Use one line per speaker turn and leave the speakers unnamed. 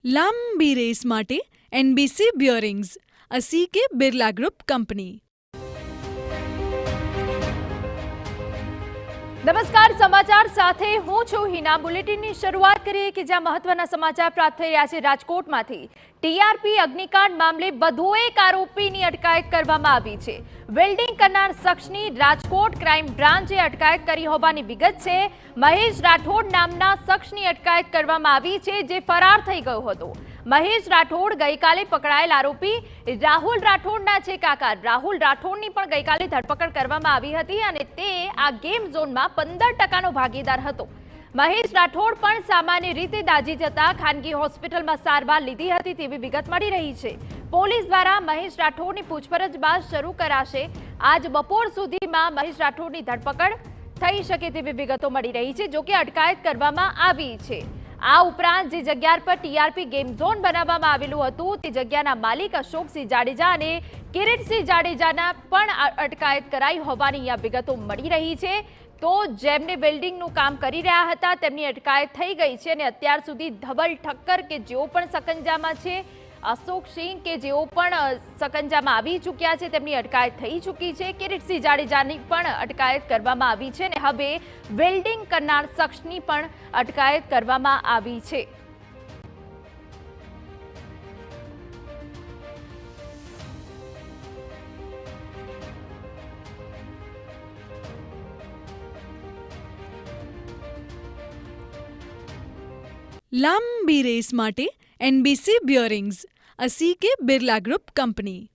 લાંબી રેસ માટે NBC bearings, a CK Birla group company.
નમસ્કાર, સમાચાર સાથે હું છું હિના. બુલેટિનની શરૂઆત કરીએ કે જ્યાં મહત્વના સમાચાર પ્રાપ્ત થઈ રહ્યા છે રાજકોટમાંથી. ટીઆરપી અગ્નિકાંડ મામલે વધુ એક આરોપીની અટકાયત કરવામાં આવી છે. વેલ્ડિંગ કરનાર શખ્સની રાજકોટ ક્રાઇમ બ્રાન્ચે અટકાયત કરી હોવાની વિગત છે. મહેશ રાઠોડ નામના શખ્સની અટકાયત કરવામાં આવી છે, જે ફરાર થઈ ગયો હતો. મહેશ રાઠોડ ગઈકાલે પકડાયેલ આરોપી રાહુલ રાઠોડના છે કાકા. રાહુલ રાઠોડની પણ ગઈકાલે ધરપકડ કરવામાં આવી હતી અને તે આ ગેમ ઝોનમાં 15% ભાગીદાર હતો. મહેશ રાઠોડ પણ સામાન્ય રીતે દાઝી જતા ખાનગી હોસ્પિટલમાં સારવાર લીધી હતી તેવી વિગત મળી રહી છે. પોલીસ દ્વારા મહેશ રાઠોડની પૂછપરછ બાદ શરૂ કરાશે. આજ બપોર સુધીમાં મહેશ રાઠોડની ધરપકડ થઈ શકે તેવી વિગતો મળી રહી છે. જોકે અટકાયત કરવામાં આવી છે. આ ઉપરાંત જે જગ્યા પર ટીઆરપી ગેમ ઝોન બનાવવામાં આવેલું હતું તે જગ્યાના માલિક અશોકસિંહ જાડેજા અને કિરીટસિંહ જાડેજાના પણ અટકાયત કરાઈ હોવાની અહીંયા વિગતો મળી રહી છે. તો જેમને વેલ્ડિંગનું કામ કરી રહ્યા હતા તેમની અટકાયત થઈ ગઈ છે અને અત્યાર સુધી ધવલ ઠક્કર કે જેઓ પણ સકંજામાં છે, અશોકસિંહ કે જેઓ પણ સકંજામાં આવી ચૂક્યા છે તેમની અટકાયત થઈ ચૂકી છે. કિરીટસિંહ જાડેજાની પણ અટકાયત કરવામાં આવી છે અને હવે વેલ્ડિંગ કરનાર શખ્સની પણ અટકાયત કરવામાં આવી છે.
લાંબી રેસ માટે NBC bearings, a CK Birla group company.